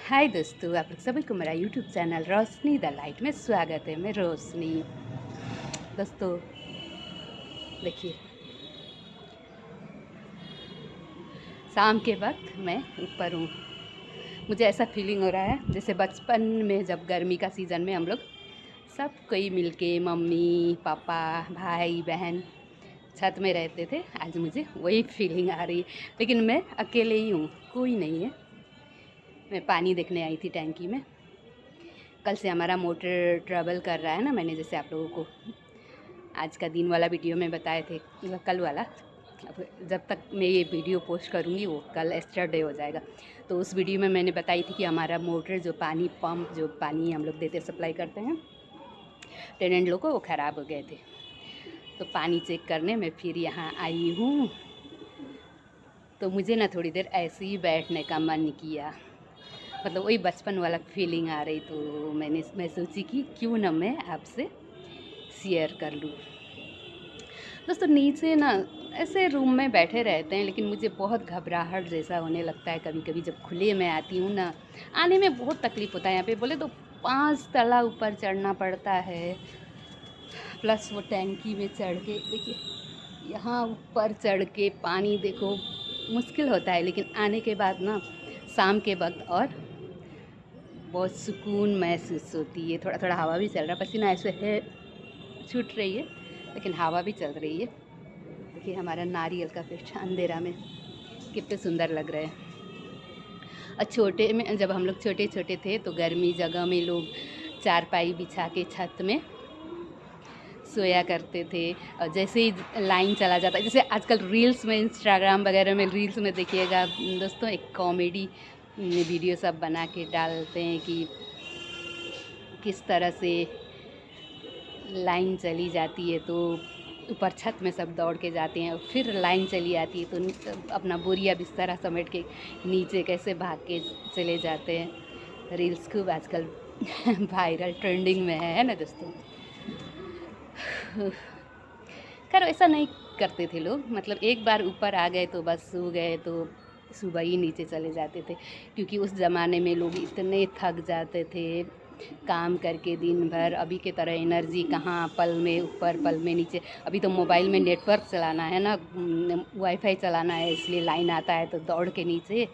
हाय दोस्तों, आप लोग सभी को मेरा YouTube channel Roshni the light में स्वागत है। मैं रोशनी। दोस्तों देखिए, शाम के वक्त मैं ऊपर हूँ। मुझे ऐसा फीलिंग हो रहा है जैसे बचपन में जब गर्मी का सीज़न में हम लोग सब कोई मिलके मम्मी पापा भाई बहन छत में रहते थे। आज मुझे वही फीलिंग आ रही है, लेकिन मैं अकेले ही हूँ, कोई नहीं है। मैं पानी देखने आई थी टैंकी में। कल से हमारा मोटर ट्रबल कर रहा है ना, मैंने जैसे आप लोगों को आज का दिन वाला वीडियो में बताए थे, मतलब कल वाला। अब जब तक मैं ये वीडियो पोस्ट करूँगी वो कल एस्टरडे हो जाएगा। तो उस वीडियो में मैंने बताई थी कि हमारा मोटर जो पानी पंप जो पानी हम लोग देते सप्लाई करते हैं टेनेंट लोग को, वो ख़राब हो गए थे। तो पानी चेक करने में फिर यहाँ आई हूँ। तो मुझे ना थोड़ी देर ऐसे ही बैठने का मन किया, मतलब वही बचपन वाला फीलिंग आ रही। तो मैं सोची कि क्यों ना मैं आपसे शेयर कर लूँ। दोस्तों नीचे ना ऐसे रूम में बैठे रहते हैं, लेकिन मुझे बहुत घबराहट जैसा होने लगता है कभी कभी जब खुले में आती हूँ ना। आने में बहुत तकलीफ़ होता है। यहाँ पे बोले तो 5 तला ऊपर चढ़ना पड़ता है, प्लस वो टैंकी में चढ़ के देखिए, यहाँ ऊपर चढ़ के पानी देखो मुश्किल होता है। लेकिन आने के बाद ना शाम के वक्त और बहुत सुकून महसूस होती है। थोड़ा थोड़ा हवा भी चल रहा है, पसीना ऐसे है छूट रही है, लेकिन हवा भी चल रही है। देखिए हमारा नारियल का पेड़ अंधेरा में कितने सुंदर लग रहे हैं। और छोटे में जब हम लोग छोटे छोटे थे तो गर्मी जगह में लोग चारपाई बिछा के छत में सोया करते थे। और जैसे ही लाइन चला जाता है, जैसे आजकल रील्स में इंस्टाग्राम वगैरह में रील्स में देखिएगा दोस्तों, एक कॉमेडी वीडियो सब बना के डालते हैं कि किस तरह से लाइन चली जाती है तो ऊपर छत में सब दौड़ के जाते हैं, और फिर लाइन चली आती है तो अपना बोरिया बिस्तरा समेट के नीचे कैसे भाग के चले जाते हैं। रील्स खूब आजकल वायरल ट्रेंडिंग में है ना दोस्तों। खैर ऐसा नहीं करते थे लोग, मतलब एक बार ऊपर आ गए तो बस सो गए तो सुबह ही नीचे चले जाते थे। क्योंकि उस ज़माने में लोग इतने थक जाते थे काम करके दिन भर। अभी के तरह एनर्जी कहाँ, पल में ऊपर पल में नीचे। अभी तो मोबाइल में नेटवर्क चलाना है ना, वाईफाई चलाना है, इसलिए लाइन आता है तो दौड़ के नीचे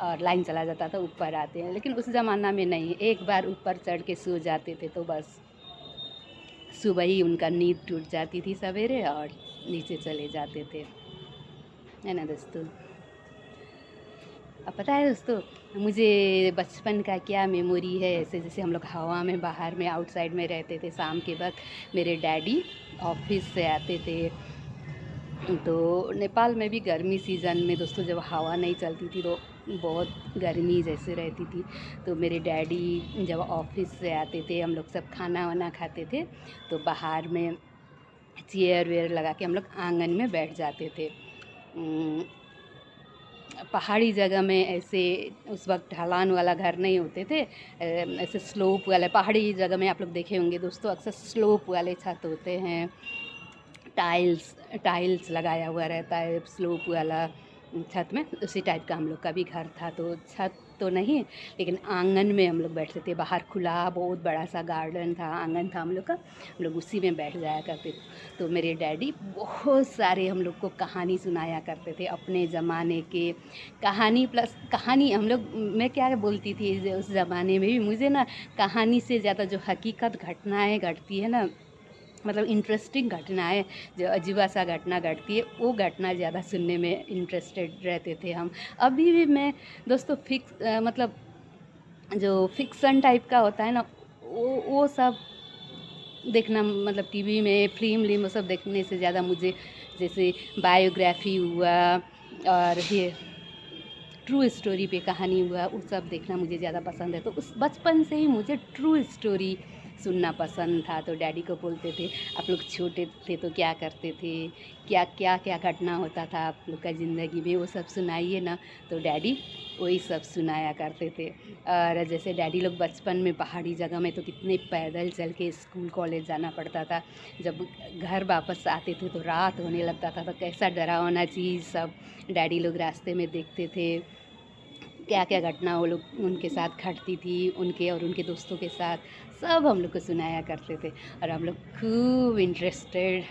और लाइन चला जाता था ऊपर आते हैं। लेकिन उस ज़माना में नहीं, एक बार ऊपर चढ़ के सो जाते थे तो बस सुबह ही उनका नींद टूट जाती थी सवेरे और नीचे चले जाते थे, है ना दोस्तों। अब पता है दोस्तों, मुझे बचपन का क्या मेमोरी है। ऐसे जैसे हम लोग हवा में बाहर में आउटसाइड में रहते थे, शाम के वक्त मेरे डैडी ऑफिस से आते थे। तो नेपाल में भी गर्मी सीज़न में दोस्तों जब हवा नहीं चलती थी तो बहुत गर्मी जैसे रहती थी। तो मेरे डैडी जब ऑफिस से आते थे, हम लोग सब खाना वाना खाते थे तो बाहर में चेयर वेयर लगा के हम लोग आंगन में बैठ जाते थे। पहाड़ी जगह में ऐसे उस वक्त ढलान वाला घर नहीं होते थे, ऐसे स्लोप वाले पहाड़ी जगह में आप लोग देखे होंगे दोस्तों, अक्सर स्लोप वाले छत होते हैं। टाइल्स टाइल्स लगाया हुआ रहता है स्लोप वाला छत में, उसी टाइप का हम लोग का भी घर था। तो छत तो नहीं, लेकिन आंगन में हम लोग बैठते थे। बाहर खुला बहुत बड़ा सा गार्डन था, आंगन था हम लोग का, हम लोग उसी में बैठ जाया करते थे। तो मेरे डैडी बहुत सारे हम लोग को कहानी सुनाया करते थे अपने ज़माने के। कहानी प्लस कहानी हम लोग, मैं क्या बोलती थी उस ज़माने में भी, मुझे ना कहानी से ज़्यादा जो हकीकत घटनाएँ घटती है ना, मतलब इंटरेस्टिंग घटनाएँ जो अजीबा सा घटना घटती है, वो घटना ज़्यादा सुनने में इंटरेस्टेड रहते थे हम। अभी भी मैं दोस्तों मतलब जो फिक्सन टाइप का होता है ना, वो सब देखना, मतलब टीवी में फ़िल्म विल्म वो सब देखने से ज़्यादा मुझे जैसे बायोग्राफी हुआ और ये ट्रू स्टोरी पे कहानी हुआ, वो सब देखना मुझे ज़्यादा पसंद है। तो उस बचपन से ही मुझे ट्रू स्टोरी सुनना पसंद था। तो डैडी को बोलते थे, आप लोग छोटे थे तो क्या करते थे, क्या क्या क्या घटना होता था आप लोग का ज़िंदगी में, वो सब सुनाइए ना। तो डैडी वही सब सुनाया करते थे। और जैसे डैडी लोग बचपन में पहाड़ी जगह में तो कितने पैदल चल के स्कूल कॉलेज जाना पड़ता था। जब घर वापस आते थे तो रात होने लगता था, तो कैसा डरावना चीज़ सब डैडी लोग रास्ते में देखते थे। क्या क्या घटना वो लोग उनके साथ घटती थी, उनके और उनके दोस्तों के साथ, सब हम लोग को सुनाया करते थे। और हम लोग खूब इंटरेस्टेड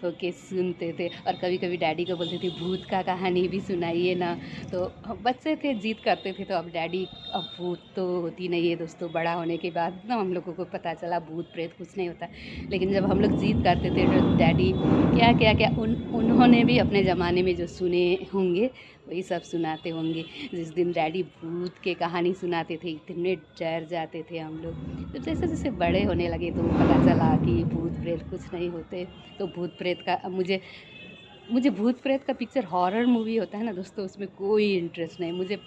ओके सुनते थे। और कभी कभी डैडी को बोलते थे भूत का कहानी भी सुनाइए ना। तो हम बच्चे थे, जिद करते थे। तो अब डैडी, अब भूत तो होती नहीं है दोस्तों, बड़ा होने के बाद ना हम लोगों को पता चला भूत प्रेत कुछ नहीं होता। लेकिन जब हम लोग जिद करते थे तो डैडी क्या क्या क्या उन्होंने भी अपने ज़माने में जो सुने होंगे वही सब सुनाते होंगे। जिस दिन डैडी भूत के कहानी सुनाते थे इतने डर जाते थे हम लोग। तो जैसे जैसे बड़े होने लगे तो पता चला कि भूत प्रेत कुछ नहीं होते। तो भूत प्रेत का मुझे मुझे भूत प्रेत का पिक्चर, हॉरर मूवी होता है ना दोस्तों, उसमें कोई इंटरेस्ट नहीं मुझे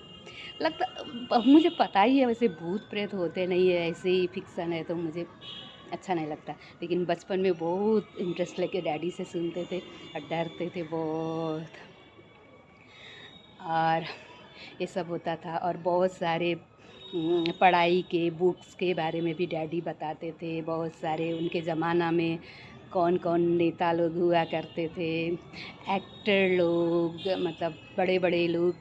लगता। मुझे पता ही है वैसे भूत प्रेत होते नहीं है, ऐसे ही फिक्सन है, तो मुझे अच्छा नहीं लगता। लेकिन बचपन में बहुत इंटरेस्ट लेके डैडी से सुनते थे और डरते थे बहुत। और ये सब होता था। और बहुत सारे पढ़ाई के बुक्स के बारे में भी डैडी बताते थे। बहुत सारे उनके ज़माना में कौन कौन नेता लोग हुआ करते थे, एक्टर लोग, मतलब बड़े बड़े लोग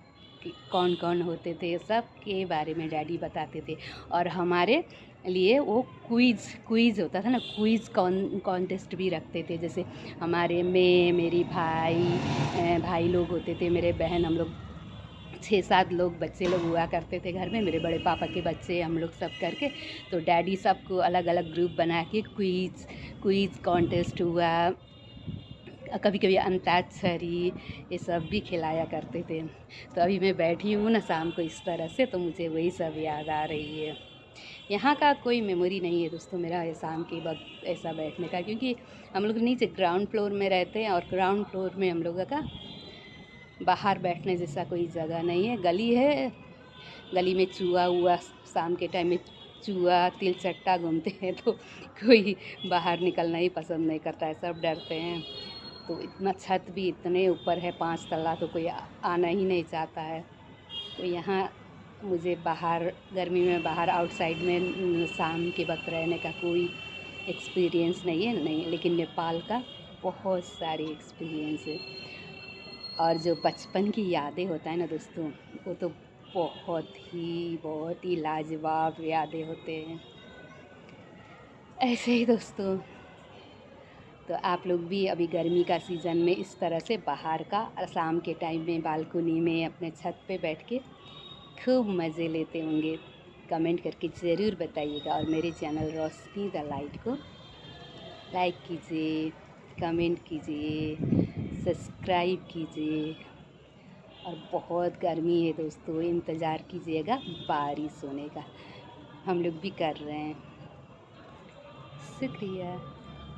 कौन कौन होते थे, सब के बारे में डैडी बताते थे। और हमारे लिए वो क्विज़ होता था ना, क्विज़ कॉन्टेस्ट भी रखते थे। जैसे हमारे में मेरी भाई लोग होते थे, मेरे बहन, हम लोग 6-7 लोग बच्चे लोग हुआ करते थे घर में, मेरे बड़े पापा के बच्चे, हम लोग सब करके। तो डैडी सबको अलग अलग ग्रुप बना के क्विज़ कॉन्टेस्ट हुआ, कभी कभी अंताक्षरी, ये सब भी खिलाया करते थे। तो अभी मैं बैठी हूँ ना शाम को इस तरह से, तो मुझे वही सब याद आ रही है। यहाँ का कोई मेमोरी नहीं है दोस्तों मेरा शाम के वक्त ऐसा बैठने का, क्योंकि हम लोग नीचे ग्राउंड फ्लोर में रहते हैं। और ग्राउंड फ्लोर में हम लोगों का बाहर बैठने जैसा कोई जगह नहीं है। गली है, गली में चूहा हुआ, शाम के टाइम में चूहा तिलचट्टा घूमते हैं, तो कोई बाहर निकलना ही पसंद नहीं करता है, सब डरते हैं। तो इतना छत भी इतने ऊपर है, 5 तल्ला, तो कोई आना ही नहीं चाहता है। तो यहाँ मुझे बाहर गर्मी में बाहर आउटसाइड में शाम के वक्त रहने का कोई एक्सपीरियंस नहीं है नहीं। लेकिन नेपाल का बहुत सारी एक्सपीरियंस है। और जो बचपन की यादें होता है ना दोस्तों, वो तो बहुत ही लाजवाब यादें होते हैं। ऐसे ही दोस्तों, तो आप लोग भी अभी गर्मी का सीज़न में इस तरह से बाहर का शाम के टाइम में बालकनी में अपने छत पे बैठ के खूब मज़े लेते होंगे। कमेंट करके ज़रूर बताइएगा। और मेरे चैनल रोशनी द लाइट को लाइक कीजिए, कमेंट कीजिए, सब्सक्राइब कीजिए। और बहुत गर्मी है दोस्तों, इंतज़ार कीजिएगा बारिश होने का, हम लोग भी कर रहे हैं। शुक्रिया।